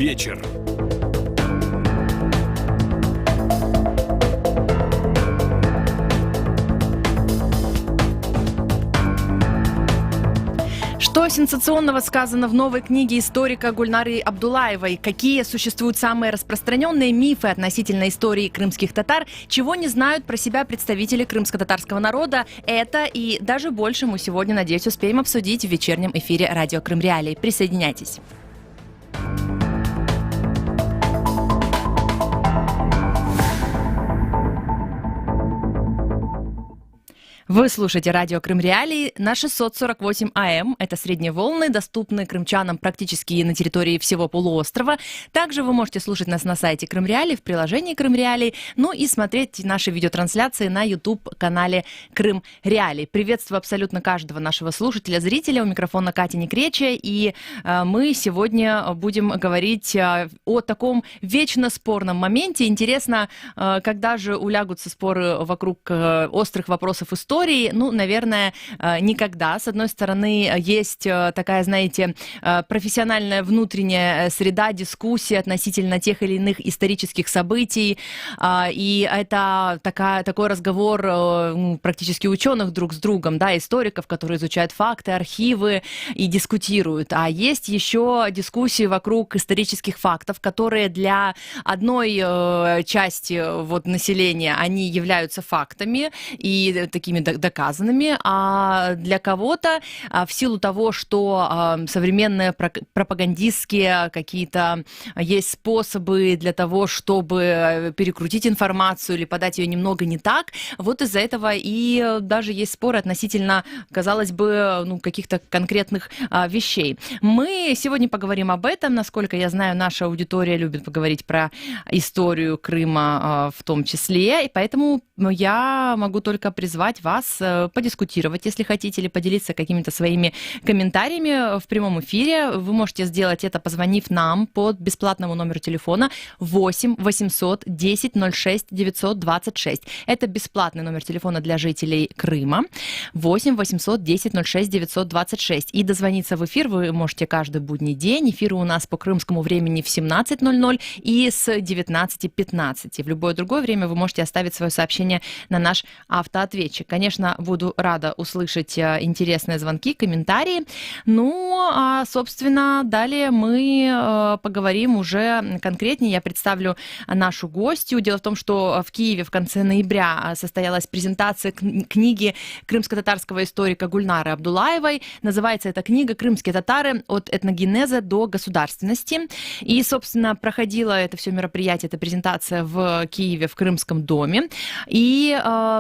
Вечер. Что сенсационного сказано в новой книге историка Гульнары Абдуллаевой? Какие существуют самые распространенные мифы относительно истории крымских татар? Чего не знают про себя представители крымско-татарского народа? Это и даже больше мы сегодня, надеюсь, успеем обсудить в вечернем эфире радио Крым Реалии. Присоединяйтесь. Вы слушаете радио Крым Реалии на 648 АМ. Это средние волны, доступны крымчанам практически на территории всего полуострова. Также вы можете слушать нас на сайте Крым Реалии, в приложении Крым Реалии, ну и смотреть наши видеотрансляции на YouTube-канале Крым Реалии. Приветствую абсолютно каждого нашего слушателя, зрителя. У микрофона Катя Некречия. И мы сегодня будем говорить о таком вечно спорном моменте. Интересно, когда же улягутся споры вокруг острых вопросов истории? Ну, наверное, никогда. С одной стороны, есть такая, знаете, профессиональная внутренняя среда, дискуссии относительно тех или иных исторических событий. И это такой разговор практически ученых друг с другом, да, историков, которые изучают факты, архивы и дискутируют. А есть еще дискуссии вокруг исторических фактов, которые для одной части населения они являются фактами и такими доказанными, а для кого-то в силу того, что современные пропагандистские какие-то есть способы для того, чтобы перекрутить информацию или подать ее немного не так, вот из-за этого и даже есть споры относительно, казалось бы, каких-то конкретных вещей. Мы сегодня поговорим об этом. Насколько я знаю, наша аудитория любит поговорить про историю Крыма в том числе, и поэтому я могу только призвать вас подискутировать, если хотите, или поделиться какими-то своими комментариями в прямом эфире. Вы можете сделать это, позвонив нам по бесплатному номеру телефона 8 800 10 06 926. Это бесплатный номер телефона для жителей Крыма. 8 800 10 06 926. И дозвониться в эфир вы можете каждый будний день. Эфиры у нас по крымскому времени в 17:00 и с 19:15. В любое другое время вы можете оставить свое сообщение на наш автоответчик. Конечно, буду рада услышать интересные звонки, комментарии. Ну, а, собственно, далее мы поговорим уже конкретнее. Я представлю нашу гостью. Дело в том, что в Киеве в конце ноября состоялась презентация книги крымско-татарского историка Гульнары Абдуллаевой. Называется эта книга «Крымские татары. От этногенеза до государственности». И, собственно, проходило это все мероприятие, эта презентация в Киеве, в Крымском доме. И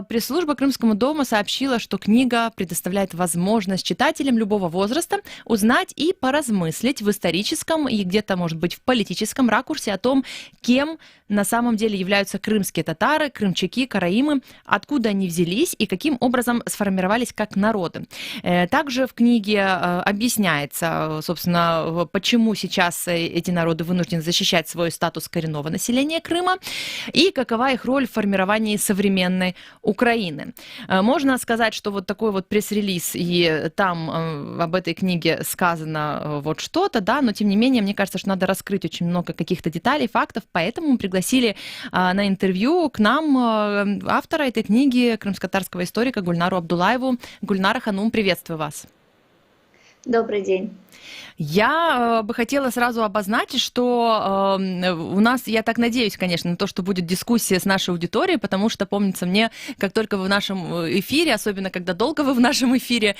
пресс-служба Крымскому дому сообщила, что книга предоставляет возможность читателям любого возраста узнать и поразмыслить в историческом и где-то, может быть, в политическом ракурсе о том, кем на самом деле являются крымские татары, крымчаки, караимы, откуда они взялись и каким образом сформировались как народы. Также в книге объясняется, собственно, почему сейчас эти народы вынуждены защищать свой статус коренного населения Крыма и какова их роль в формировании современной Украины. Можно сказать, что вот такой вот пресс-релиз, и там об этой книге сказано вот что-то, да, но тем не менее, мне кажется, что надо раскрыть очень много каких-то деталей, фактов, поэтому мы пригласили на интервью к нам автора этой книги, крымско-татарского историка Гульнару Абдуллаеву. Гульнара Ханум, приветствую вас. Добрый день. Я бы хотела сразу обозначить, что у нас, я так надеюсь, конечно, на то, что будет дискуссия с нашей аудиторией, потому что, помнится мне, как только вы в нашем эфире, особенно когда долго вы в нашем эфире,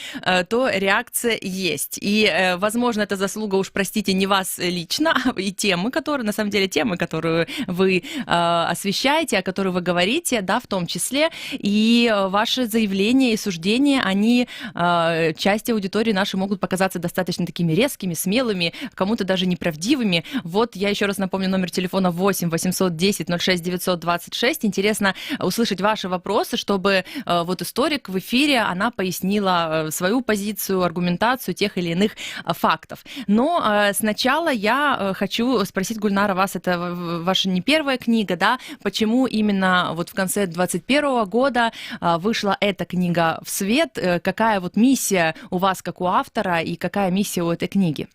то реакция есть. И, возможно, это заслуга, уж простите, не вас лично, а и темы, которые, на самом деле, темы, которые вы освещаете, о которых вы говорите, да, в том числе, и ваши заявления и суждения, они части аудитории нашей могут показаться достаточно такими резкими, смелыми, кому-то даже неправдивыми. Вот я еще раз напомню номер телефона 8 810 06 926. Интересно услышать ваши вопросы, чтобы вот историк в эфире, она пояснила свою позицию, аргументацию тех или иных фактов. Но сначала я хочу спросить, Гульнара, вас, это ваша не первая книга, да? Почему именно вот в конце 2021 года вышла эта книга в свет? Какая вот миссия у вас, как у автора, и какая миссия у этой книги?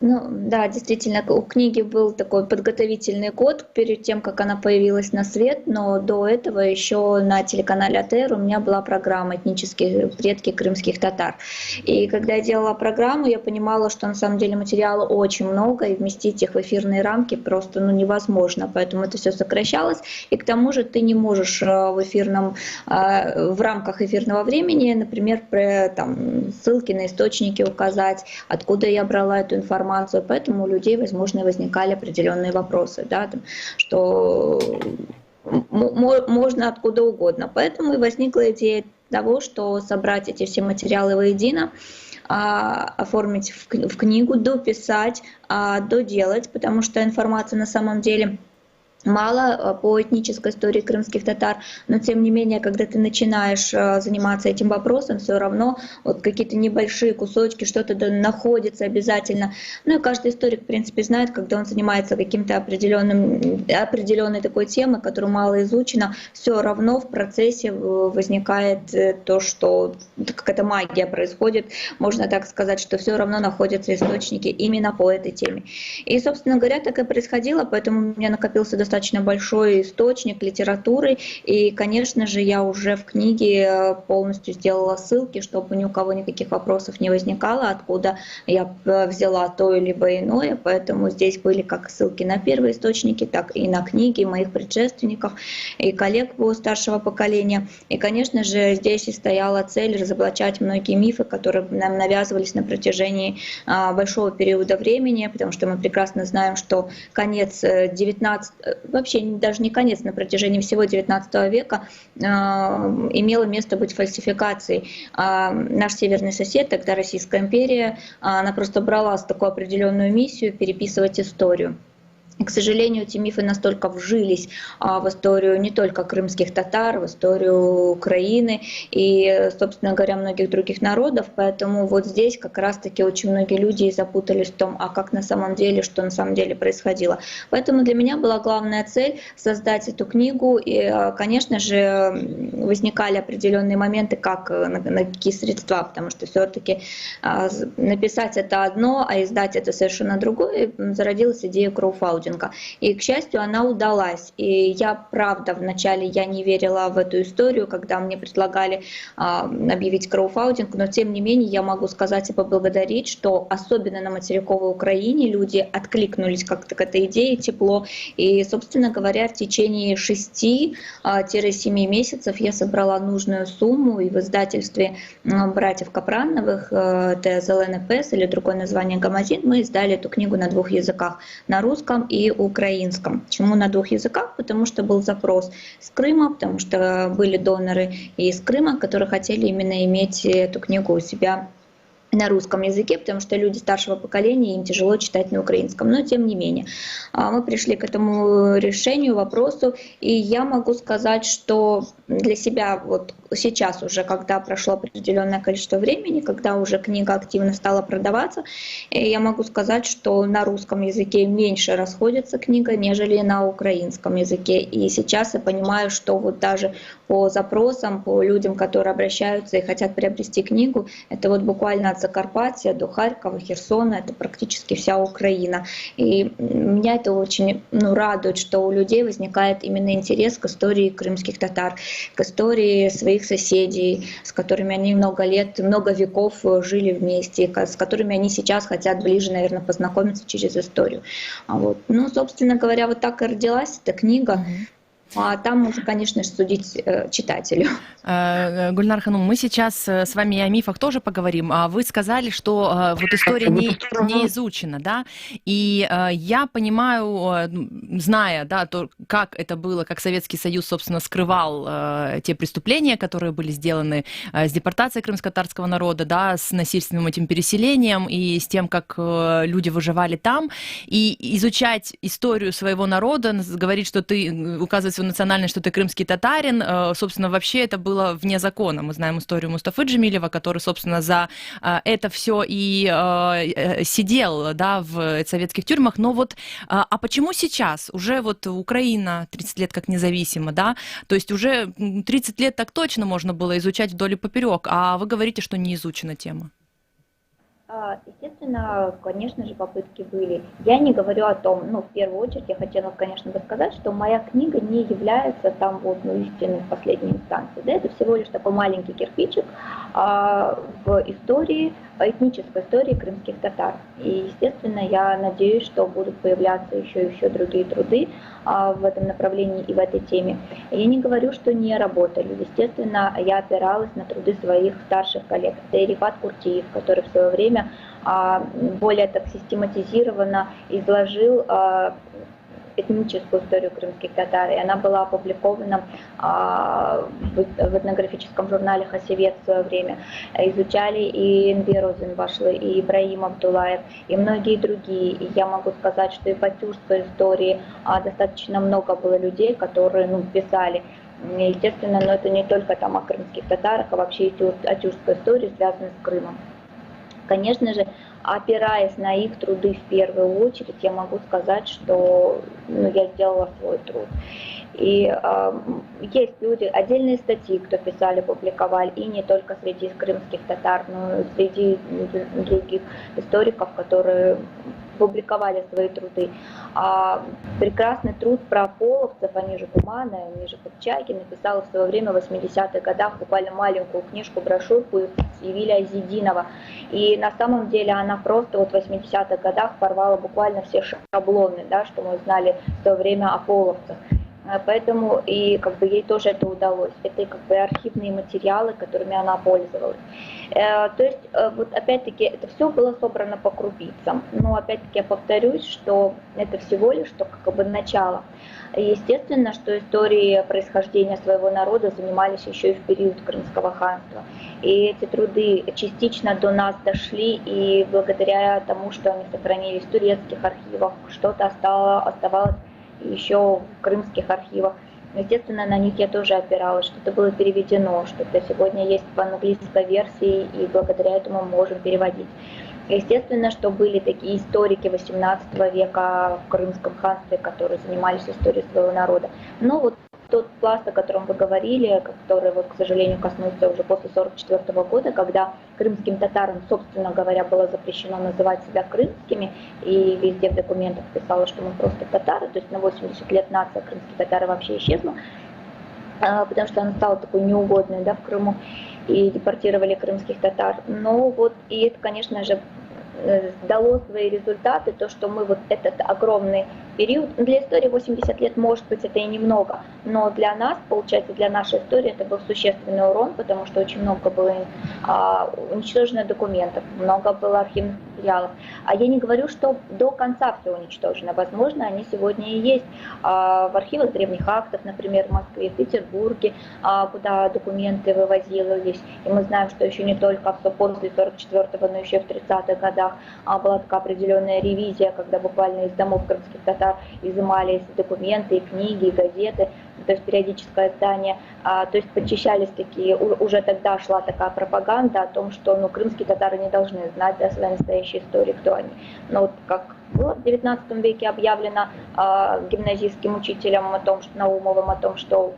Ну да, действительно, у книги был такой подготовительный год перед тем, как она появилась на свет, но до этого еще на телеканале АТР у меня была программа «Этнические предки крымских татар». И когда я делала программу, я понимала, что на самом деле материала очень много, и вместить их в эфирные рамки просто невозможно, поэтому это все сокращалось. И к тому же ты не можешь в рамках эфирного времени, например, ссылки на источники указать, откуда я брала эту информацию, поэтому у людей, возможно, возникали определенные вопросы, да, что можно откуда угодно. Поэтому и возникла идея того, что собрать эти все материалы воедино, оформить в книгу, дописать, доделать, потому что информации на самом деле мало по этнической истории крымских татар, но тем не менее, когда ты начинаешь заниматься этим вопросом, все равно вот какие-то небольшие кусочки, что-то находится обязательно. Ну и каждый историк, в принципе, знает, когда он занимается каким-то определенной такой темой, которая мало изучена, все равно в процессе возникает то, что какая-то магия происходит, можно так сказать, что все равно находятся источники именно по этой теме. И, собственно говоря, так и происходило, поэтому у меня накопился достаточно большой источник литературы, и, конечно же, я уже в книге полностью сделала ссылки, чтобы ни у кого никаких вопросов не возникало, откуда я взяла то либо иное, поэтому здесь были как ссылки на первые источники, так и на книги моих предшественников и коллег старшего поколения. И, конечно же, здесь и стояла цель разоблачать многие мифы, которые нам навязывались на протяжении большого периода времени, потому что мы прекрасно знаем, что конец 19 вообще даже не конец, на протяжении всего XIX века имело место быть фальсификацией. Наш северный сосед, тогда Российская империя, она просто брала такую определенную миссию переписывать историю. И, к сожалению, эти мифы настолько вжились в историю не только крымских татар, в историю Украины и, собственно говоря, многих других народов. Поэтому вот здесь как раз-таки очень многие люди запутались в том, как на самом деле, что на самом деле происходило. Поэтому для меня была главная цель создать эту книгу. И, конечно же, возникали определенные моменты, как на какие средства, потому что все-таки написать это одно, а издать это совершенно другое. Зародилась идея краудфандинга. И, к счастью, она удалась. И я, правда, вначале я не верила в эту историю, когда мне предлагали объявить краудфандинг, но, тем не менее, я могу сказать и поблагодарить, что особенно на материковой Украине люди откликнулись как-то к этой идее тепло. И, собственно говоря, в течение 6-7 месяцев я собрала нужную сумму, и в издательстве братьев Капрановых, это «Зеленый пес» или другое название «Гамазин», мы издали эту книгу на 2 языках, на русском и украинском. Почему на 2 языках? Потому что был запрос с Крыма, потому что были доноры из Крыма, которые хотели именно иметь эту книгу у себя на русском языке, потому что люди старшего поколения, им тяжело читать на украинском. Но тем не менее, мы пришли к этому решению, вопросу, и я могу сказать, что для себя вот сейчас уже, когда прошло определенное количество времени, когда уже книга активно стала продаваться, я могу сказать, что на русском языке меньше расходится книга, нежели на украинском языке. И сейчас я понимаю, что вот даже по запросам, по людям, которые обращаются и хотят приобрести книгу, это вот буквально от Закарпатья до Харькова, Херсона, это практически вся Украина. И меня это очень радует, что у людей возникает именно интерес к истории крымских татар, к истории своих соседей, с которыми они много лет, много веков жили вместе, с которыми они сейчас хотят ближе, наверное, познакомиться через историю. Вот. Ну, собственно говоря, вот так и родилась эта книга. А там уже, конечно же, судить читателю. Гульнар Ханум, мы сейчас с вами о мифах тоже поговорим. Вы сказали, что вот история не изучена, да? И я понимаю, зная, да, то, как это было, как Советский Союз, собственно, скрывал те преступления, которые были сделаны с депортацией крымско-татарского народа, да, с насильственным этим переселением и с тем, как люди выживали там. И изучать историю своего народа, говорить, что ты, указывать свою национальность, что ты крымский татарин, собственно, вообще это было вне закона. Мы знаем историю Мустафы Джемилева, который, собственно, за это все и сидел, да, в советских тюрьмах. Но вот, а почему сейчас? Уже вот Украина 30 лет как независима, да, то есть уже 30 лет так точно можно было изучать вдоль и поперек, а вы говорите, что не изучена тема. Естественно, конечно же, попытки были. Я не говорю о том, ну, в первую очередь, я хотела, конечно, бы сказать, что моя книга не является там вот, ну, истиной в последней инстанции. Да, это всего лишь такой маленький кирпичик в истории, этнической истории крымских татар. И, естественно, я надеюсь, что будут появляться еще и еще другие труды в этом направлении и в этой теме. Я не говорю, что не работали. Естественно, я опиралась на труды своих старших коллег. Это и Рифат Куртиев, который в свое время более так систематизированно изложил этническую историю крымских татар, и она была опубликована в этнографическом журнале «Хасивет» в свое время. Изучали и Энвер Розенбашлы, и Ибраим Абдулаев, и многие другие. И я могу сказать, что и по тюркской истории достаточно много было людей, которые писали. Естественно, но это не только там о крымских татарах, а вообще и о тюркской истории, связанной с Крымом. Конечно же, опираясь на их труды в первую очередь, я могу сказать, что я сделала свой труд. И есть люди, отдельные статьи, кто писали, публиковали, и не только среди крымских татар, но и среди других историков, которые публиковали свои труды. Прекрасный труд про половцев, они же Кумана, они же Копчаки, написала в свое время в 80-х годах буквально маленькую книжку, брошюрку Евиля Азидинова. И на самом деле она просто вот в 80-х годах порвала буквально все шаблоны, да, что мы знали в то время о половцах. Поэтому и ей тоже это удалось. Это архивные материалы, которыми она пользовалась. То есть, вот опять-таки, это все было собрано по крупицам. Но опять-таки я повторюсь, что это всего лишь начало. Естественно, что истории происхождения своего народа занимались еще и в период Крымского ханства. И эти труды частично до нас дошли, и благодаря тому, что они сохранились в турецких архивах, что-то оставалось еще в крымских архивах. Естественно, на них я тоже опиралась, что-то было переведено, что-то сегодня есть в английской версии, и благодаря этому мы можем переводить. Естественно, что были такие историки XVIII века в Крымском ханстве, которые занимались историей своего народа. Но вот тот пласт, о котором вы говорили, который, к сожалению, коснулся уже после 1944 года, когда крымским татарам, собственно говоря, было запрещено называть себя крымскими, и везде в документах писало, что мы просто татары, то есть на 80 лет нация крымские татары вообще исчезла, потому что она стала такой неугодной, да, в Крыму, и депортировали крымских татар. Но вот, и это, конечно же, дало свои результаты, то, что мы вот этот огромный период, для истории 80 лет, может быть, это и немного, но для нас, получается, для нашей истории это был существенный урон, потому что очень много было уничтожено документов, много было архивных материалов. А я не говорю, что до конца все уничтожено. Возможно, они сегодня и есть в архивах древних актов, например, в Москве, в Петербурге, куда документы вывозились. И мы знаем, что еще не только после 44-го, но еще и в 30-х годах была такая определенная ревизия, когда буквально из домов крымских татар изымались документы, и книги, и газеты, то есть периодическое издание, то есть подчищались такие, уже тогда шла такая пропаганда о том, что крымские татары не должны знать о своей настоящей истории, кто они. Но вот как было в 19 веке объявлено гимназийским учителям о том, что Наумовым, о том, что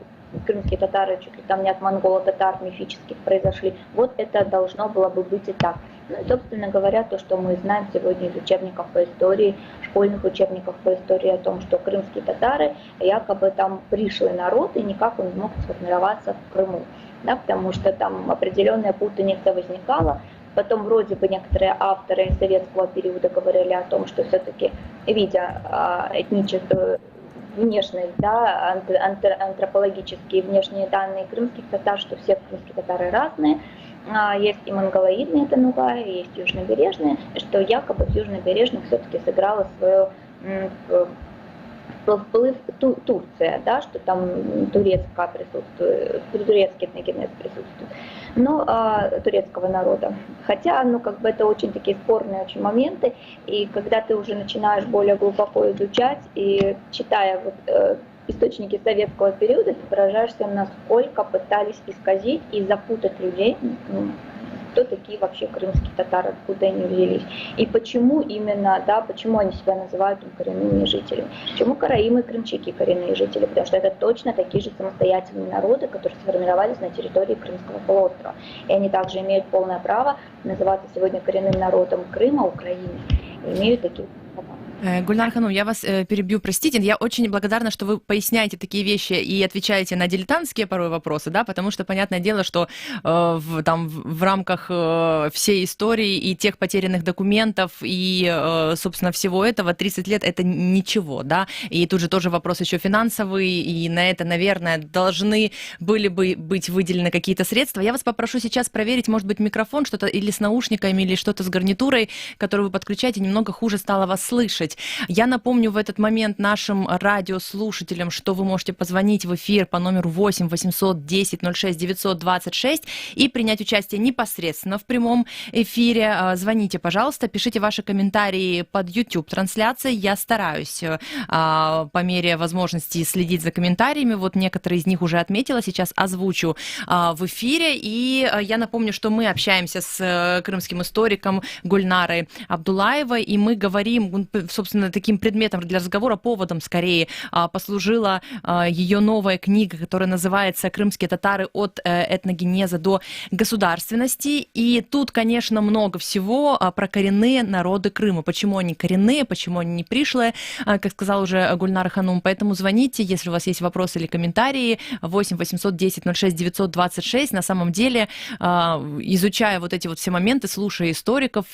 крымские татары чуть ли там не от монголо-татар мифических произошли, вот это должно было бы быть и так. Ну и, собственно говоря, то, что мы знаем сегодня из учебников по истории, школьных учебников по истории о том, что крымские татары якобы там пришлый народ и никак он не мог сформироваться в Крыму, да, потому что там определенная путаница возникала. Потом вроде бы некоторые авторы советского периода говорили о том, что все-таки, видя этническую внешность, да, антропологические внешние данные крымских татар, что все крымские татары разные. Есть и монголоидные танугаи, есть южнобережные, что якобы в южнобережных все-таки сыграла свою вплыв Турция, да, что там турецкая присутствует, турецкий этногенез присутствует, но турецкого народа. Хотя, это очень такие спорные очень моменты, и когда ты уже начинаешь более глубоко изучать и читая источники советского периода, ты поражаешься, насколько пытались исказить и запутать людей, кто такие вообще крымские татары, откуда они взялись, и почему именно, да, почему они себя называют коренными жителями, почему караимы и крымчаки коренные жители, потому что это точно такие же самостоятельные народы, которые сформировались на территории Крымского полуострова, и они также имеют полное право называться сегодня коренным народом Крыма, Украины, и имеют такие права. Гульнар Ханум, я вас перебью, простите, я очень благодарна, что вы поясняете такие вещи и отвечаете на дилетантские порой вопросы, да, потому что, понятное дело, что в рамках всей истории и тех потерянных документов и, собственно, всего этого 30 лет это ничего, да, и тут же тоже вопрос еще финансовый, и на это, наверное, должны были бы быть выделены какие-то средства. Я вас попрошу сейчас проверить, может быть, микрофон, что-то или с наушниками, или что-то с гарнитурой, которую вы подключаете, немного хуже стало вас слышать. Я напомню в этот момент нашим радиослушателям, что вы можете позвонить в эфир по номеру 8 800 10 06 926 и принять участие непосредственно в прямом эфире. Звоните, пожалуйста, пишите ваши комментарии под YouTube-трансляцией. Я стараюсь по мере возможности следить за комментариями. Вот некоторые из них уже отметила, сейчас озвучу в эфире. И я напомню, что мы общаемся с крымским историком Гульнарой Абдуллаевой, и мы говорим, собственно, таким предметом для разговора, поводом скорее послужила ее новая книга, которая называется «Крымские татары от этногенеза до государственности». И тут, конечно, много всего про коренные народы Крыма. Почему они коренные, почему они не пришлые, как сказал уже Гульнар Ханум. Поэтому звоните, если у вас есть вопросы или комментарии. 8 800 10 06 926. На самом деле, изучая вот эти вот все моменты, слушая историков,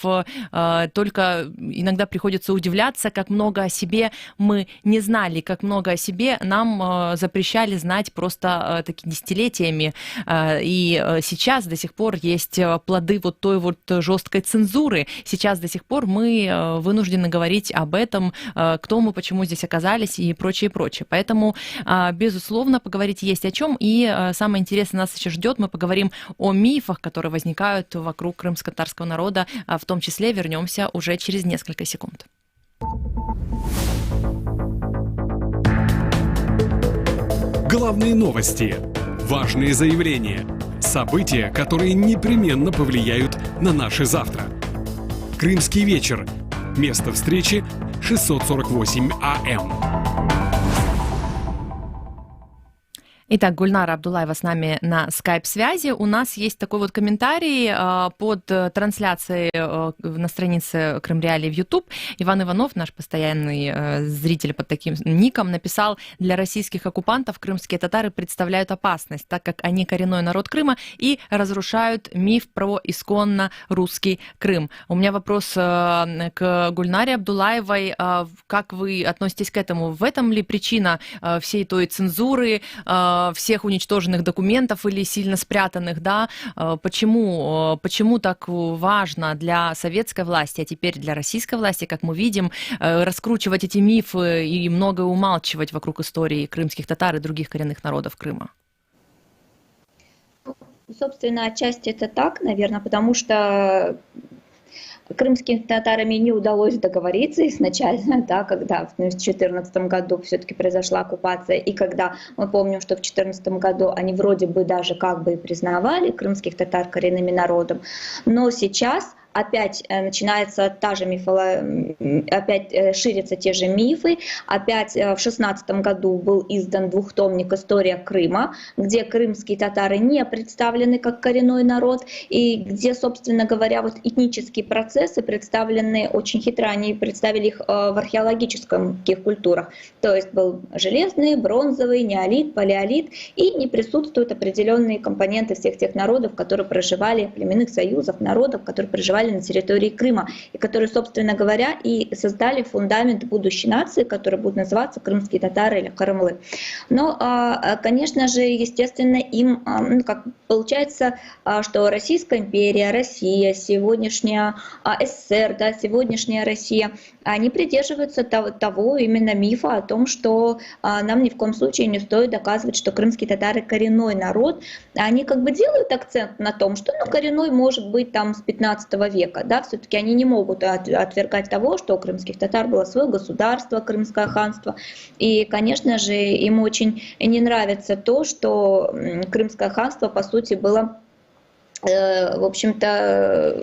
только иногда приходится удивляться, как много о себе мы не знали, как много о себе нам запрещали знать просто такими десятилетиями. И сейчас до сих пор есть плоды вот той вот жесткой цензуры. Сейчас до сих пор мы вынуждены говорить об этом, кто мы, почему здесь оказались и прочее, прочее. Поэтому, безусловно, поговорить есть о чем. И самое интересное нас еще ждет. Мы поговорим о мифах, которые возникают вокруг крымско-татарского народа. В том числе вернемся уже через несколько секунд. Главные новости, важные заявления, события, которые непременно повлияют на наше завтра. Крымский вечер. Место встречи 648 АМ. Итак, Гульнара Абдуллаева с нами на скайп-связи. У нас есть такой вот комментарий под трансляцией на странице Крым-Реалии в YouTube. Иван Иванов, наш постоянный зритель под таким ником, написал: для российских оккупантов крымские татары представляют опасность, так как они коренной народ Крыма и разрушают миф про исконно русский Крым. У меня вопрос к Гульнаре Абдуллаевой. Как вы относитесь к этому? В этом ли причина всей той цензуры, всех уничтоженных документов или сильно спрятанных, да, почему так важно для советской власти, а теперь для российской власти, как мы видим, раскручивать эти мифы и многое умалчивать вокруг истории крымских татар и других коренных народов Крыма? Собственно, отчасти это так, наверное, потому что крымскими татарами не удалось договориться изначально, да, когда в 2014 году все-таки произошла оккупация, и когда мы помним, что в 2014 году они вроде бы даже как бы и признавали крымских татар коренными народом, но сейчас опять начинается та же опять ширятся те же мифы. Опять в 2016 году был издан двухтомник «История Крыма», где крымские татары не представлены как коренной народ, и где, собственно говоря, вот этнические процессы представлены очень хитро. Они представили их в археологических культурах. То есть был железный, бронзовый, неолит, палеолит, и не присутствуют определенные компоненты всех тех народов, которые проживали, племенных союзов, народов, которые проживали на территории Крыма, и которые, собственно говоря, и создали фундамент будущей нации, которая будет называться крымские татары или карымлы. Но, конечно же, естественно, им, как получается, что Российская империя, Россия, сегодняшняя СССР, да, сегодняшняя Россия, они придерживаются того именно мифа о том, что нам ни в коем случае не стоит доказывать, что крымские татары коренной народ. Они как бы делают акцент на том, что коренной может быть там с 15 века. Да, все-таки они не могут отвергать того, что у крымских татар было свое государство, Крымское ханство. И, конечно же, им очень не нравится то, что Крымское ханство, по сути, было в общем-то,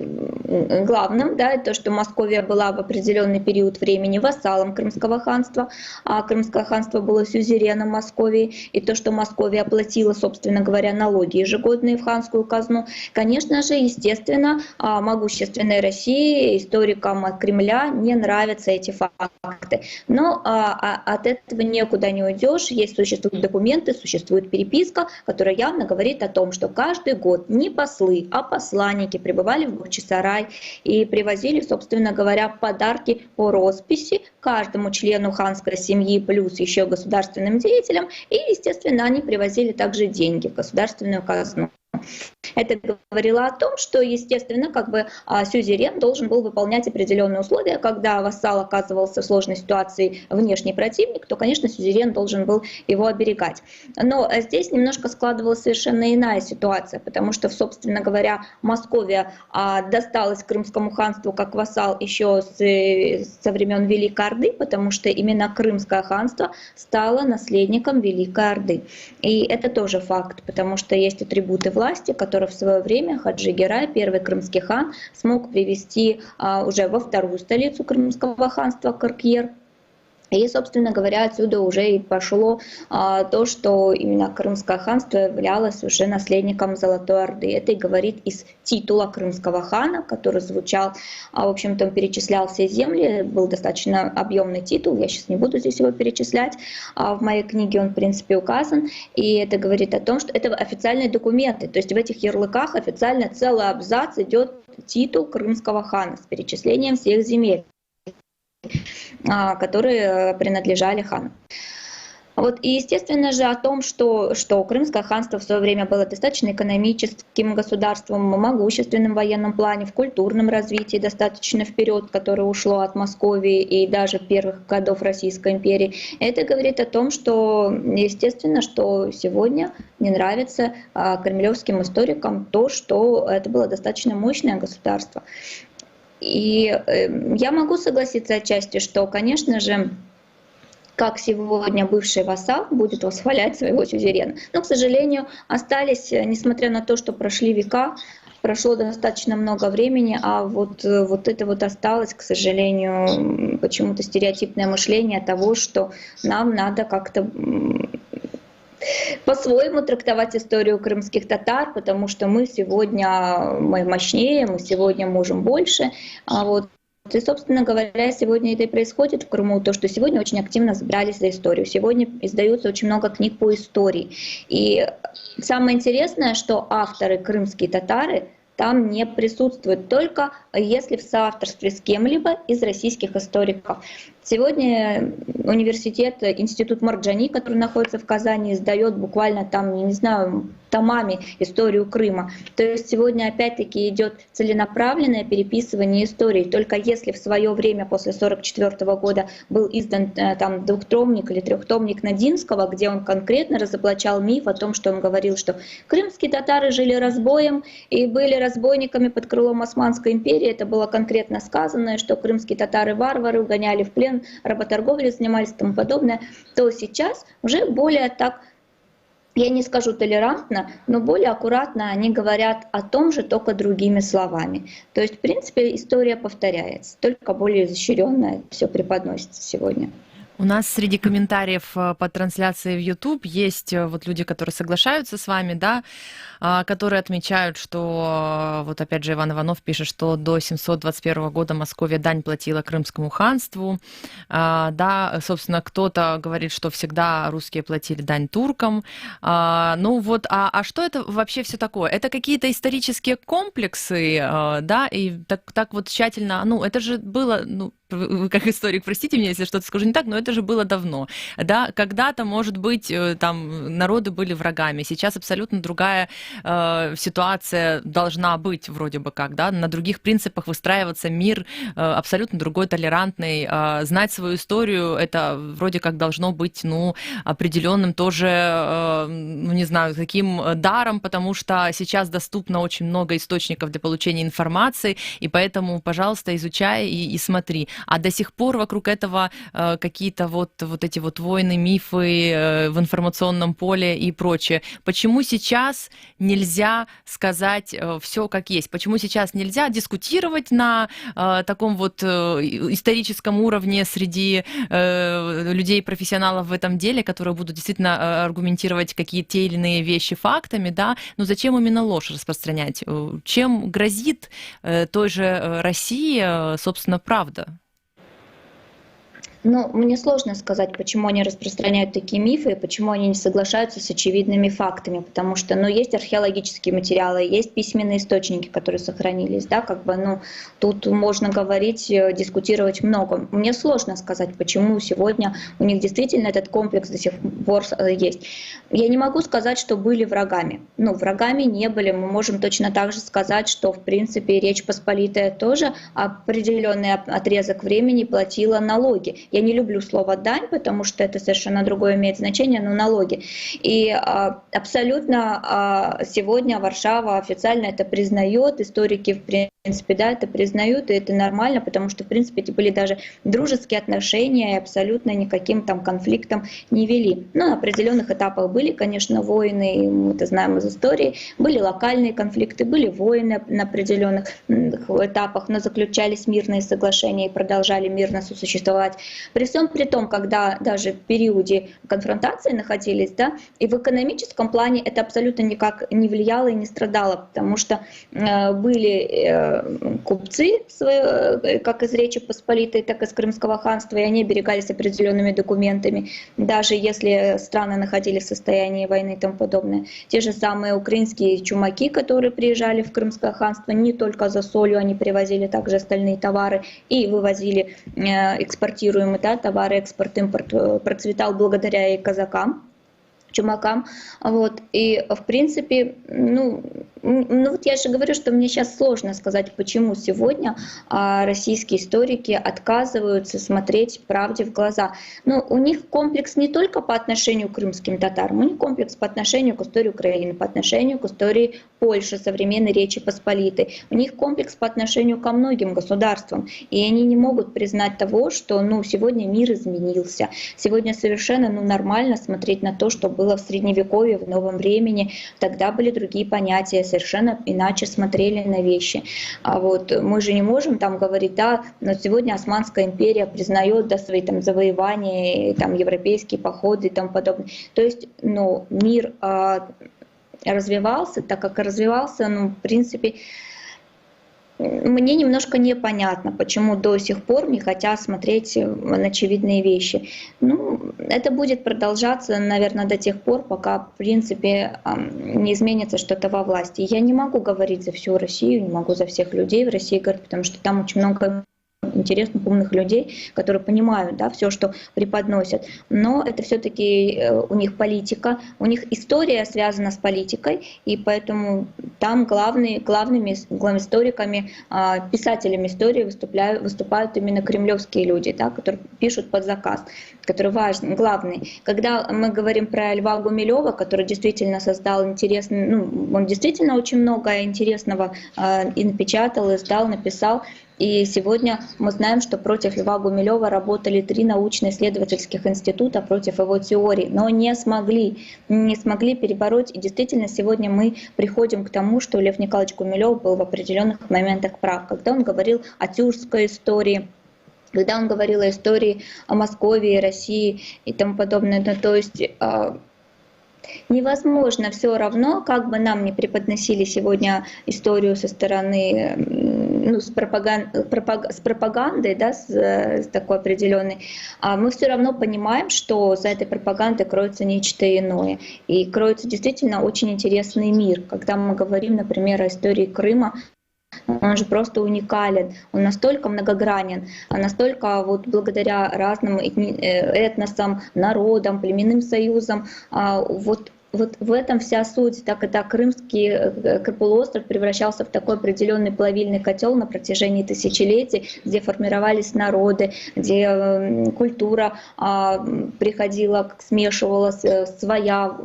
главным, да, то, что Московия была в определенный период времени вассалом Крымского ханства, а Крымское ханство было сюзереном Московии, и то, что Московия оплатила, собственно говоря, налоги ежегодные в ханскую казну, конечно же, естественно, могущественной России, историкам Кремля не нравятся эти факты. Но от этого никуда не уйдешь, существуют документы, существует переписка, которая явно говорит о том, что каждый год не послы, а посланники прибывали в Бахчисарай и привозили, собственно говоря, подарки по росписи каждому члену ханской семьи, плюс еще государственным деятелям, и, естественно, они привозили также деньги в государственную казну. Это говорило о том, что, естественно, сюзерен должен был выполнять определенные условия. Когда вассал оказывался в сложной ситуации внешний противник, то, конечно, сюзерен должен был его оберегать. Но здесь немножко складывалась совершенно иная ситуация, потому что, собственно говоря, Московия досталась Крымскому ханству как вассал еще со времен Великой Орды, потому что именно Крымское ханство стало наследником Великой Орды. И это тоже факт, потому что есть атрибуты власти, которые в свое время Хаджи Герай, первый крымский хан, смог привести уже во вторую столицу Крымского ханства Каркьер. И, собственно говоря, отсюда уже и пошло то, что именно Крымское ханство являлось уже наследником Золотой Орды. Это и говорит из титула крымского хана, который звучал, в общем-то, он перечислял все земли, был достаточно объемный титул, я сейчас не буду здесь его перечислять, в моей книге он, в принципе, указан, и это говорит о том, что это официальные документы, то есть в этих ярлыках официально целый абзац идет титул крымского хана с перечислением всех земель, которые принадлежали хану. И, естественно же, о том, что Крымское ханство в свое время было достаточно экономическим государством, могущественным в военном плане, в культурном развитии достаточно вперед, которое ушло от Московии и даже первых годов Российской империи, это говорит о том, что, естественно, что сегодня не нравится кремлевским историкам то, что это было достаточно мощное государство. И я могу согласиться отчасти, что, конечно же, как сегодня бывший вассал будет восхвалять своего сюзерена. Но, к сожалению, остались, несмотря на то, что прошли века, прошло достаточно много времени, а вот это осталось, к сожалению, почему-то стереотипное мышление того, что нам надо как-то по-своему трактовать историю крымских татар, потому что мы мощнее, мы сегодня можем больше. И, собственно говоря, сегодня это и происходит в Крыму, то, что сегодня очень активно забирались за историю. Сегодня издаются очень много книг по истории. И самое интересное, что авторы крымские татары там не присутствуют, только если в соавторстве с кем-либо из российских историков. Сегодня институт Марджани, который находится в Казани, издает буквально томами историю Крыма. То есть сегодня опять-таки идет целенаправленное переписывание истории. Только если в свое время, после 1944 года, был издан двухтомник или трехтомник Надинского, где он конкретно разоблачал миф о том, что он говорил, что крымские татары жили разбоем и были разбойниками под крылом Османской империи. Это было конкретно сказано, что крымские татары варвары, угоняли в плен, работорговлей занимались и тому подобное, то сейчас уже более так, я не скажу толерантно, но более аккуратно они говорят о том же, только другими словами. То есть, в принципе, история повторяется, только более изощренно все преподносится сегодня. У нас среди комментариев по трансляции в YouTube есть люди, которые соглашаются с вами, да, которые отмечают, что, опять же, Иван Иванов пишет, что до 721 года Московия дань платила Крымскому ханству, да, собственно, кто-то говорит, что всегда русские платили дань туркам, а что это вообще все такое? Это какие-то исторические комплексы, да, и так тщательно, это же было, вы как историк, простите меня, если что-то скажу не так, но это же было давно, да, когда-то, может быть, народы были врагами, сейчас абсолютно другая ситуация должна быть вроде бы как, да, на других принципах выстраиваться мир, абсолютно другой, толерантный, знать свою историю, это вроде как должно быть, определенным тоже, не знаю, таким даром, потому что сейчас доступно очень много источников для получения информации, и поэтому, пожалуйста, изучай и смотри. а до сих пор вокруг этого какие-то вот эти вот войны, мифы в информационном поле и прочее. Почему сейчас нельзя сказать все как есть? Почему сейчас нельзя дискутировать на таком вот историческом уровне среди людей-профессионалов в этом деле, которые будут действительно аргументировать какие-то те или иные вещи фактами, да? Но зачем именно ложь распространять? Чем грозит той же России, собственно, правда? Ну, мне сложно сказать, почему они распространяют такие мифы и почему они не соглашаются с очевидными фактами, потому что, ну, есть археологические материалы, есть письменные источники, которые сохранились, да, как бы, ну, тут можно говорить, дискутировать много. Мне сложно сказать, почему сегодня у них действительно этот комплекс до сих пор есть. Я не могу сказать, что были врагами. Ну, врагами не были. Мы можем точно так же сказать, что, в принципе, Речь Посполитая тоже определенный отрезок времени платила налоги. Я не люблю слово «дань», потому что это совершенно другое имеет значение, но налоги. И абсолютно сегодня Варшава официально это признает, историки, в принципе, да, это признают, и это нормально, потому что, в принципе, эти были даже дружеские отношения, и абсолютно никаким там конфликтам не вели. Но на определенных этапах были, конечно, войны, и мы это знаем из истории, были локальные конфликты, были войны на определенных этапах, но заключались мирные соглашения и продолжали мирно сосуществовать. При всем при том, когда даже в периоде конфронтации находились, да, и в экономическом плане это абсолютно никак не влияло и не страдало, потому что были купцы, как из Речи Посполитой, так и из Крымского ханства, и они оберегались определенными документами, даже если страны находились в состоянии войны и тому подобное. Те же самые украинские чумаки, которые приезжали в Крымское ханство, не только за солью, они привозили также остальные товары и вывозили экспортируемые, да, товары, экспорт-импорт процветал благодаря и казакам, чумакам. Вот. И в принципе, ну вот я же говорю, что мне сейчас сложно сказать, почему сегодня российские историки отказываются смотреть правде в глаза. Но у них комплекс не только по отношению к крымским татарам, у них комплекс по отношению к истории Украины, по отношению к истории Польши, современной Речи Посполитой. У них комплекс по отношению ко многим государствам. И они не могут признать того, что сегодня мир изменился. Сегодня совершенно нормально смотреть на то, что было в Средневековье, в новом времени. Тогда были другие понятия, совершенно иначе смотрели на вещи. А вот мы же не можем там говорить, да, но сегодня Османская империя признает, да, свои там завоевания, там европейские походы и тому подобное. То есть, мир развивался, так как развивался, в принципе, мне немножко непонятно, почему до сих пор не хотят смотреть на очевидные вещи. Это будет продолжаться, наверное, до тех пор, пока, в принципе, не изменится что-то во власти. Я не могу говорить за всю Россию, не могу за всех людей в России говорить, потому что там очень много интересных, умных людей, которые понимают, да, все, что преподносят. Но это все-таки у них политика, у них история связана с политикой, и поэтому там главными историками, писателями истории выступают именно кремлевские люди, да, которые пишут под заказ, которые важны, главные. Когда мы говорим про Льва Гумилева, который действительно создал интересный, он действительно очень много интересного и напечатал, издал, написал. И сегодня мы знаем, что против Льва Гумилева работали 3 научно-исследовательских института против его теорий, но не смогли перебороть. И действительно сегодня мы приходим к тому, что Лев Николаевич Гумилев был в определенных моментах прав, когда он говорил о тюркской истории, когда он говорил о истории о Московии, России и тому подобное. То есть невозможно все равно, как бы нам не преподносили сегодня историю со стороны, с пропагандой, да, с такой определенной, мы все равно понимаем, что за этой пропагандой кроется нечто иное. И кроется действительно очень интересный мир. Когда мы говорим, например, о истории Крыма, он же просто уникален, он настолько многогранен, настолько вот благодаря разным этносам, народам, племенным союзам, вот вот в этом вся суть. Так это Крымский полуостров превращался в такой определенный плавильный котел на протяжении тысячелетий, где формировались народы, где культура приходила, смешивалась своя,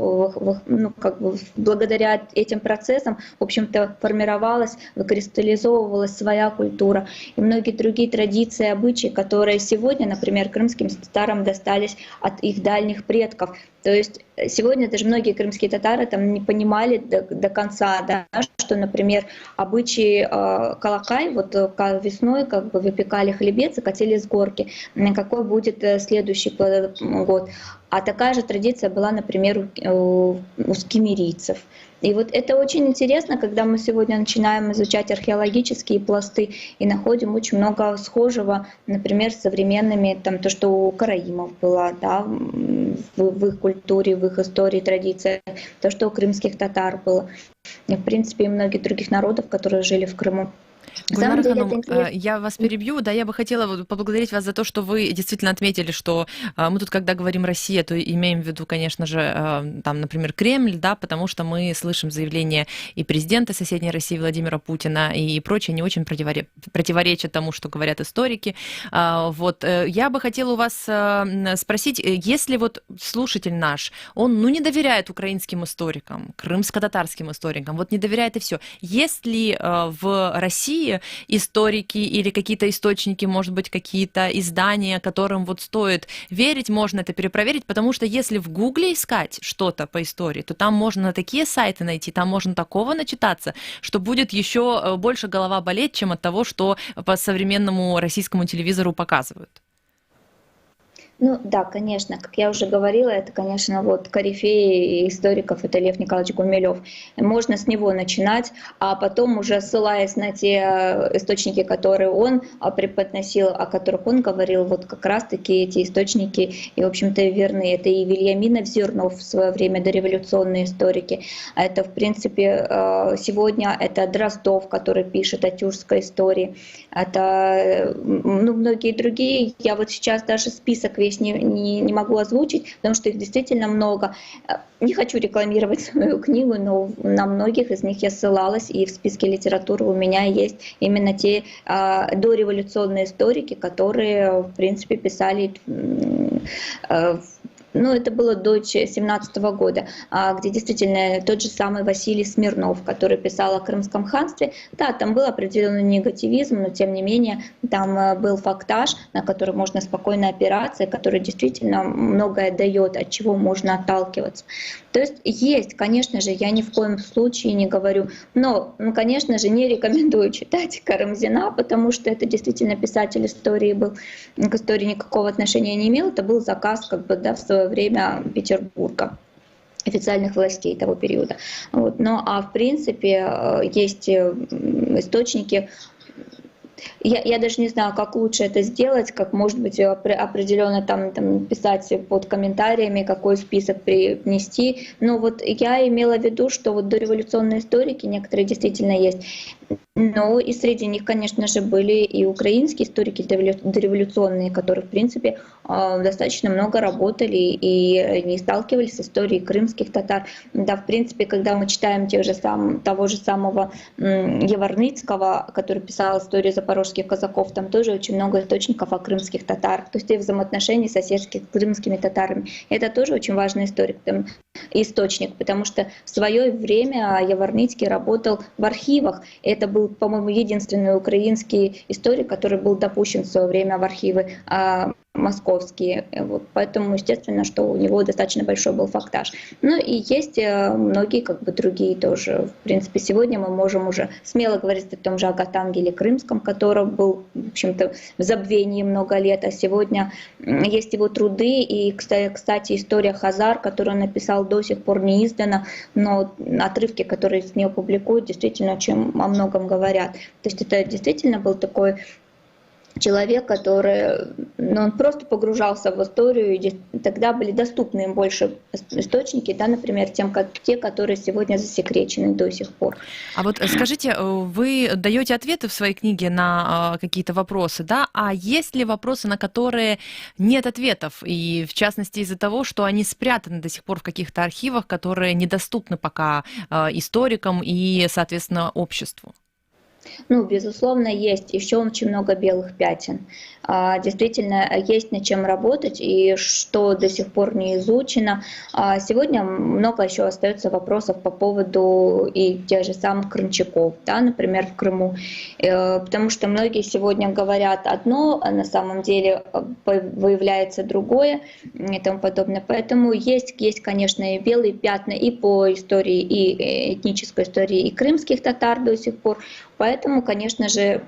ну, как бы благодаря этим процессам, в общем-то, формировалась, выкристаллизовывалась своя культура. И многие другие традиции, обычаи, которые сегодня, например, крымским татарам достались от их дальних предков. То есть сегодня даже многие крымские татары там не понимали до конца, да, что, например, обычаи калакай, вот весной как бы выпекали хлебец и катили с горки, какой будет следующий год. А такая же традиция была, например, у кемерийцев. И вот это очень интересно, когда мы сегодня начинаем изучать археологические пласты и находим очень много схожего, например, с современными, там, то, что у караимов было, да, в их культуре, в их истории, традициях, то, что у крымских татар было, и, в принципе, и многих других народов, которые жили в Крыму. Гульнара Ханум, я вас перебью, да, я бы хотела поблагодарить вас за то, что вы действительно отметили, что мы тут, когда говорим «Россия», то имеем в виду, конечно же, там, например, Кремль, да, потому что мы слышим заявления и президента соседней России Владимира Путина и прочее, не очень противоречат тому, что говорят историки. Вот, я бы хотела у вас спросить, если вот слушатель наш, он, ну, не доверяет украинским историкам, крымско-татарским историкам, вот не доверяет и все, есть ли в России историки или какие-то источники, может быть, какие-то издания, которым вот стоит верить, можно это перепроверить, потому что если в Гугле искать что-то по истории, то там можно такие сайты найти, там можно такого начитаться, что будет еще больше голова болеть, чем от того, что по современному российскому телевизору показывают. Ну да, конечно, как я уже говорила, это, конечно, вот корифей историков, это Лев Николаевич Гумилев. Можно с него начинать, а потом уже ссылаясь на те источники, которые он преподносил, о которых он говорил, вот как раз-таки эти источники, и, в общем-то, верны. Это и Вильяминов, Зернов в свое время, дореволюционные историки. Это, в принципе, сегодня это Дроздов, который пишет о тюркской истории. Это, ну, многие другие. Я вот сейчас даже список весь не могу озвучить, потому что их действительно много. Не хочу рекламировать свою книгу, но на многих из них я ссылалась, и в списке литературы у меня есть именно те дореволюционные историки, которые, в принципе, писали ну, это было до 17 года, где действительно тот же самый Василий Смирнов, который писал о Крымском ханстве. Да, там был определенный негативизм, но тем не менее там был фактаж, на который можно спокойно опираться, и который действительно многое дает, от чего можно отталкиваться. То есть, конечно же, я ни в коем случае не говорю, но, ну, конечно же, не рекомендую читать Карамзина, потому что это действительно писатель истории был, к истории никакого отношения не имел, это был заказ как бы, да, в свое время Петербурга, официальных властей того периода. Вот. Ну а в принципе есть источники. Я даже не знаю, как лучше это сделать, как, может быть, определенно там писать под комментариями, какой список принести. Но вот я имела в виду, что вот дореволюционные историки, некоторые действительно есть. Но и среди них, конечно же, были и украинские историки дореволюционные, которые, в принципе, достаточно много работали и не сталкивались с историей крымских татар. Да, в принципе, когда мы читаем того же самого Яворницкого, который писал историю запорожских казаков, там тоже очень много источников о крымских татарах, то есть и взаимоотношений соседских с крымскими татарами. Это тоже очень важный источник, потому что в свое время Яворницкий работал в архивах. Это был, по-моему, единственный украинский историк, который был допущен в свое время в архивы московские. Вот. Поэтому, естественно, что у него достаточно большой был фактаж. Ну и есть многие как бы другие тоже. В принципе, сегодня мы можем уже смело говорить о том же Агатангеле Крымском, который был, в общем-то, в забвении много лет, а сегодня есть его труды. И, кстати, история Хазар, которую он написал, до сих пор не издана, но отрывки, которые с нее публикуют, действительно о многом говорят. То есть это действительно был такой человек, который, он просто погружался в историю, и тогда были доступны им больше источники, да, например, те, которые сегодня засекречены до сих пор. А вот скажите, вы даете ответы в своей книге на какие-то вопросы, да? А есть ли вопросы, на которые нет ответов? И в частности из-за того, что они спрятаны до сих пор в каких-то архивах, которые недоступны пока историкам и, соответственно, обществу? Безусловно, есть еще очень много белых пятен. Действительно, есть над чем работать, и что до сих пор не изучено. Сегодня много еще остается вопросов по поводу и тех же самых крымчаков, да, например, в Крыму. Потому что многие сегодня говорят одно, а на самом деле выявляется другое и тому подобное. Поэтому есть, конечно, и белые пятна и по истории, и этнической истории и крымских татар до сих пор. Поэтому, конечно же,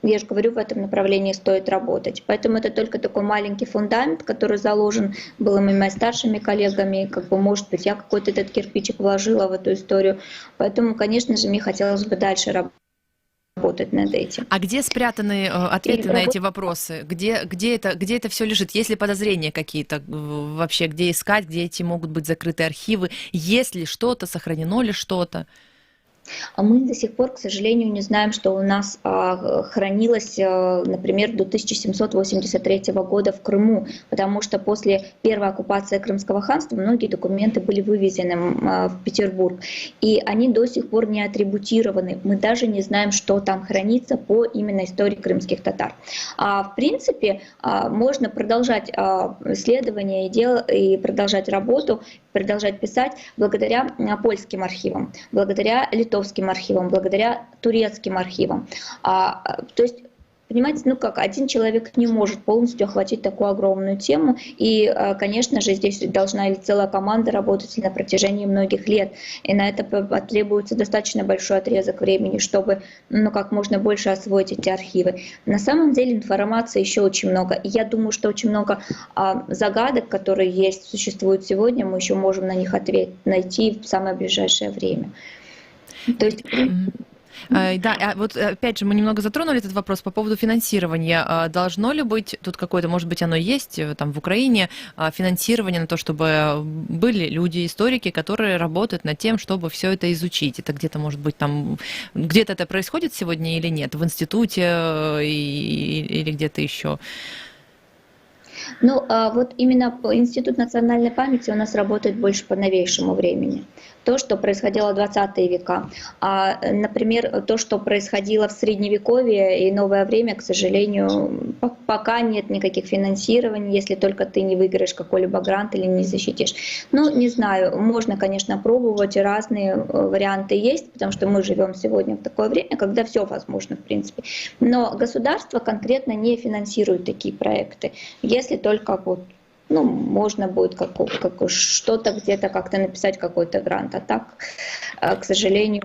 я же говорю, в этом направлении стоит работать. Поэтому это только такой маленький фундамент, который заложен был моими старшими коллегами. Может быть, я какой-то этот кирпичик вложила в эту историю. Поэтому, конечно же, мне хотелось бы дальше работать над этим. А где спрятаны ответы на эти вопросы? Где это все лежит? Есть ли подозрения какие-то вообще, где искать, где эти могут быть закрыты архивы? Есть ли что-то, сохранено ли что-то? А мы до сих пор, к сожалению, не знаем, что у нас хранилось, например, до 1783 года в Крыму, потому что после первой оккупации Крымского ханства многие документы были вывезены в Петербург, и они до сих пор не атрибутированы. Мы даже не знаем, что там хранится по именно истории крымских татар. В принципе, можно продолжать исследования и продолжать работу, продолжать писать благодаря польским архивам, благодаря литовским архивам, благодаря турецким архивам. То есть, понимаете, один человек не может полностью охватить такую огромную тему, и, конечно же, здесь должна или целая команда работать на протяжении многих лет, и на это потребуется достаточно большой отрезок времени, чтобы как можно больше освоить эти архивы. На самом деле информации еще очень много, и я думаю, что очень много загадок, которые существуют сегодня, мы еще можем на них ответ найти в самое ближайшее время. То есть... Да, вот опять же мы немного затронули этот вопрос по поводу финансирования. Должно ли быть тут какое-то, может быть, оно есть там в Украине, финансирование на то, чтобы были люди, историки, которые работают над тем, чтобы все это изучить? Это где-то, может быть, там, где-то это происходит сегодня или нет? В институте или где-то еще? Вот именно Институт национальной памяти у нас работает больше по новейшему времени. То, что происходило в 20-е века. Например, то, что происходило в Средневековье и новое время, к сожалению, пока нет никаких финансирований, если только ты не выиграешь какой-либо грант или не защитишь. Не знаю, можно, конечно, пробовать, разные варианты есть, потому что мы живем сегодня в такое время, когда все возможно, в принципе. Но государство конкретно не финансирует такие проекты, если только можно будет что-то где-то как-то написать какой-то грант, а так, к сожалению...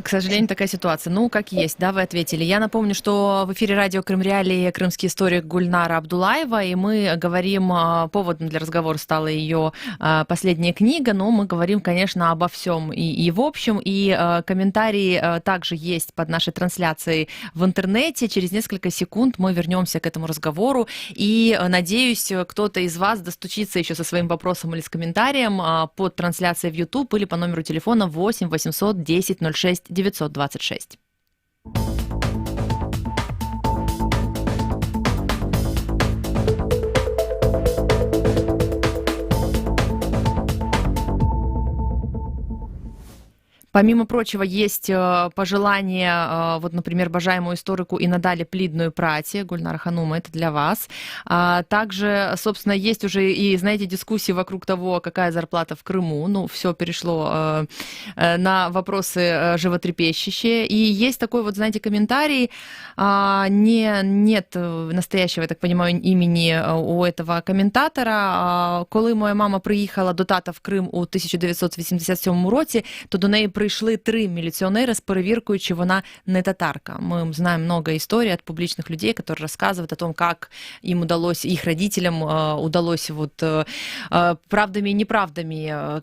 К сожалению, такая ситуация. Как есть, да, вы ответили. Я напомню, что в эфире радио Крым Реалии крымский историк Гульнара Абдулаева, и мы говорим, поводом для разговора стала ее последняя книга, но мы говорим, конечно, обо всем и в общем, и комментарии также есть под нашей трансляцией в интернете. Через несколько секунд мы вернемся к этому разговору, и, надеюсь, кто-то из вас достучится еще со своим вопросом или с комментарием под трансляцией в YouTube или по номеру телефона 8 800 10 06 926. Помимо прочего, есть пожелание, вот, например, бажаемому историку и надали плідної праці, Гульнара Ханума, это для вас. Также, собственно, есть уже и, знаете, дискуссии вокруг того, какая зарплата в Крыму. Все перешло на вопросы животрепещущие. И есть такой вот, знаете, комментарий. Нет настоящего, я так понимаю, имени у этого коментатора. Коли моя мама приїхала до тата в Крим у 1987 році, то до неї прийшли 3 міліціонери з перевіркою, чи вона не татарка. Мы знаем много историй от публичных людей, которые рассказывают о том, как им удалось, их родителям удалось вот правдами и неправдами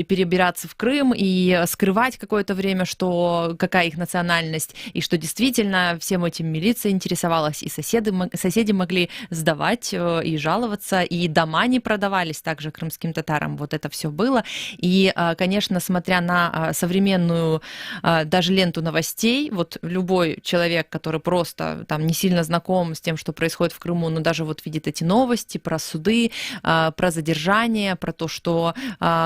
перебираться в Крым и скрывать какое-то время, что какая их национальность, и что действительно всем этим милиция интересовалась, и соседи могли сдавать и жаловаться, и дома не продавались также крымским татарам. Вот это все было. И, конечно, смотря на современную даже ленту новостей, вот любой человек, который просто там не сильно знаком с тем, что происходит в Крыму, но даже вот видит эти новости про суды, про задержание, про то, что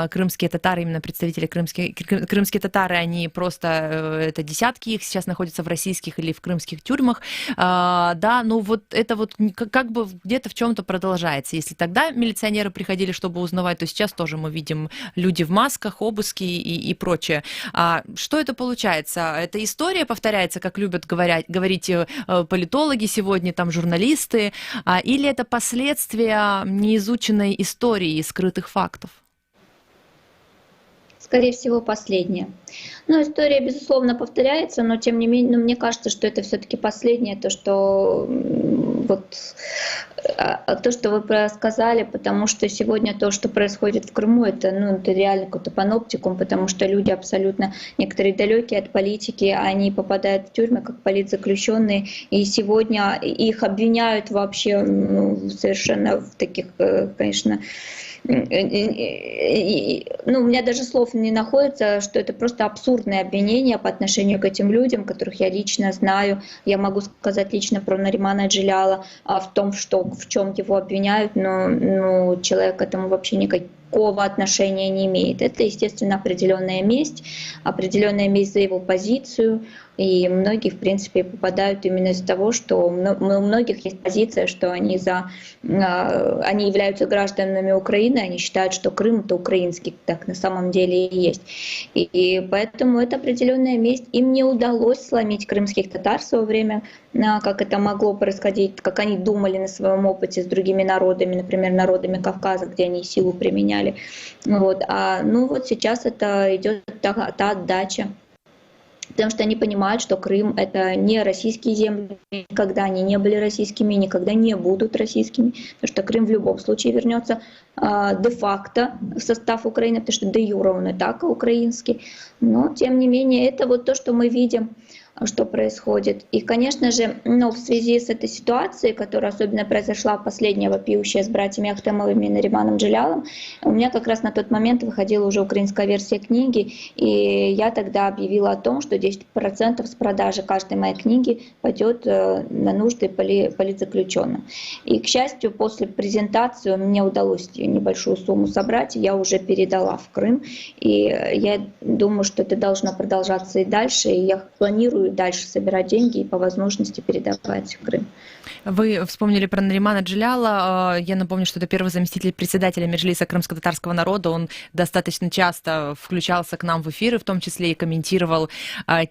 крымские татары, именно представители крымские татары, они просто, это десятки их сейчас находятся в российских или в крымских тюрьмах, да, ну вот это вот как бы где-то в чем-то продолжается. Если тогда милиционеры приходили, чтобы узнавать, то сейчас тоже мы видим люди в масках, обыски и прочее. Что это получается? Эта история повторяется, как любят говорить политологи сегодня, там журналисты, или это последствия неизученной истории и скрытых фактов? Скорее всего, последнее. Ну, история, безусловно, повторяется, но тем не менее, мне кажется, что это все-таки последнее, то, что вы сказали, потому что сегодня то, что происходит в Крыму, это реально какой-то паноптикум, потому что люди абсолютно, некоторые далекие от политики, они попадают в тюрьмы как политзаключенные, и сегодня их обвиняют вообще совершенно в таких, конечно, у меня даже слов не находится, что это просто абсурдное обвинение по отношению к этим людям, которых я лично знаю. Я могу сказать лично про Наримана Джиляла в том, в чем его обвиняют, но человек к этому вообще никакого отношения не имеет. Это, естественно, определенная месть за его позицию. И многие, в принципе, попадают именно из-за того, что у многих есть позиция, что они являются гражданами Украины, они считают, что Крым — это украинский, так на самом деле и есть. И поэтому это определенная месть. Им не удалось сломить крымских татар в свое время, как это могло происходить, как они думали на своем опыте с другими народами, например, народами Кавказа, где они силу применяли. Вот сейчас это идет та отдача. Потому что они понимают, что Крым — это не российские земли, никогда они не были российскими, никогда не будут российскими, потому что Крым в любом случае вернется де-факто в состав Украины, потому что де-юре он и так украинский. Но, тем не менее, это вот то, что мы видим, что происходит. И, конечно же, в связи с этой ситуацией, которая особенно произошла последняя вопиющая с братьями Ахтемовыми и Нариманом Джилялом, у меня как раз на тот момент выходила уже украинская версия книги, и я тогда объявила о том, что 10% с продажи каждой моей книги пойдет на нужды политзаключенным. И, к счастью, после презентации мне удалось небольшую сумму собрать, я уже передала в Крым, и я думаю, что это должно продолжаться и дальше, и я планирую дальше собирать деньги и по возможности передавать в Крым. Вы вспомнили про Наримана Джиляла. Я напомню, что это первый заместитель председателя Меджлиса крымско-татарского народа. Он достаточно часто включался к нам в эфиры, в том числе и комментировал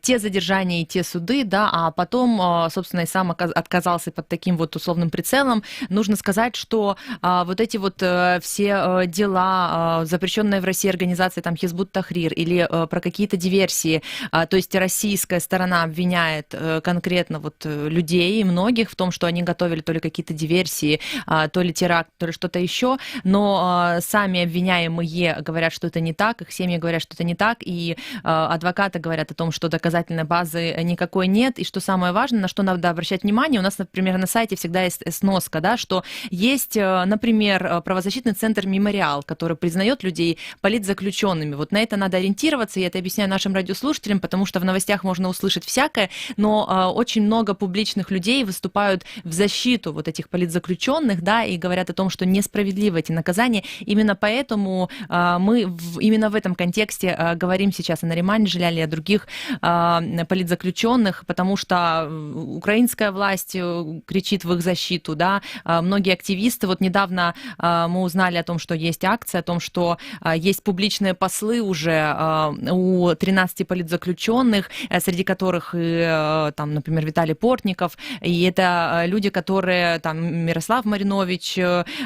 те задержания и те суды, да, а потом, собственно, и сам отказался под таким вот условным прицелом. Нужно сказать, что вот эти вот все дела, запрещенные в России организации там Хизбут Тахрир или про какие-то диверсии, то есть российская сторона обвиняет конкретно вот людей, многих, в том, что они готовили то ли какие-то диверсии, то ли теракт, то ли что-то еще, но сами обвиняемые говорят, что это не так, их семьи говорят, что это не так, и адвокаты говорят о том, что доказательной базы никакой нет, и что самое важное, на что надо обращать внимание, у нас, например, на сайте всегда есть сноска, да, что есть, например, правозащитный центр «Мемориал», который признает людей политзаключенными. Вот на это надо ориентироваться, я это объясняю нашим радиослушателям, потому что в новостях можно услышать всякое, но очень много публичных людей выступают в защиту вот этих политзаключенных, да, и говорят о том, что несправедливы эти наказания. Именно поэтому мы именно в этом контексте говорим сейчас о Наримане Джиляле и о других политзаключенных, потому что украинская власть кричит в их защиту, да, многие активисты, вот недавно мы узнали о том, что есть акция, о том, что есть публичные послы уже у 13 политзаключенных, среди которых книгах, и там, например, Виталий Портников, и это люди, которые, там, Мирослав Маринович,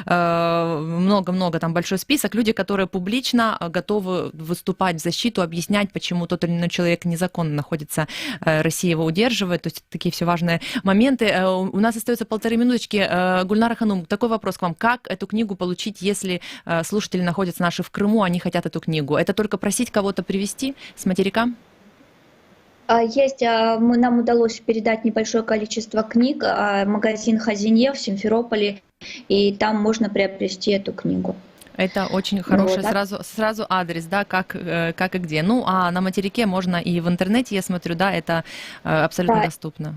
много-много, там большой список, люди, которые публично готовы выступать в защиту, объяснять, почему тот или иной человек незаконно находится, Россия его удерживает, то есть такие все важные моменты. У нас остается 1,5 минуточки. Гульнара Ханум, такой вопрос к вам. Как эту книгу получить, если слушатели находятся наши в Крыму, они хотят эту книгу? Это только просить кого-то привезти с материка? Нам удалось передать небольшое количество книг, магазин «Хазинье» в Симферополе, и там можно приобрести эту книгу. Это очень хороший Вот, сразу адрес, да, как и где. Ну, а на материке можно и в интернете, я смотрю, да, это абсолютно доступно.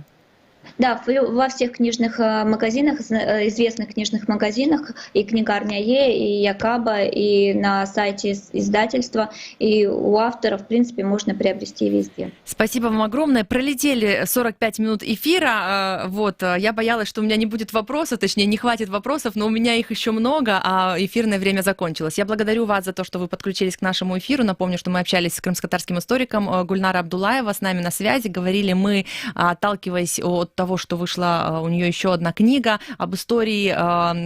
Да, во всех книжных магазинах, известных книжных магазинах, и книгарня Е, и Якаба, и на сайте издательства, и у автора, в принципе, можно приобрести везде. Спасибо вам огромное. Пролетели 45 минут эфира. Вот, я боялась, что у меня не будет вопросов, точнее, не хватит вопросов, но у меня их еще много, а эфирное время закончилось. Я благодарю вас за то, что вы подключились к нашему эфиру. Напомню, что мы общались с крымско-татарским историком Гульнара Абдуллаева, с нами на связи. Говорили мы, отталкиваясь от того, что вышла у нее еще одна книга об истории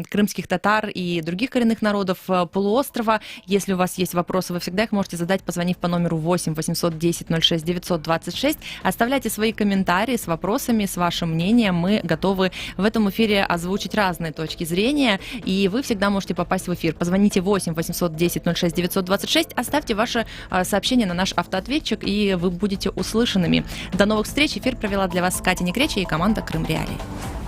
крымских татар и других коренных народов полуострова. Если у вас есть вопросы, вы всегда их можете задать, позвонив по номеру 8 810 06 926. Оставляйте свои комментарии с вопросами, с вашим мнением. Мы готовы в этом эфире озвучить разные точки зрения, и вы всегда можете попасть в эфир. Позвоните 8 810 06 926, оставьте ваше сообщение на наш автоответчик, и вы будете услышанными. До новых встреч. Эфир провела для вас Катя Некреча и команда Крым Реалии.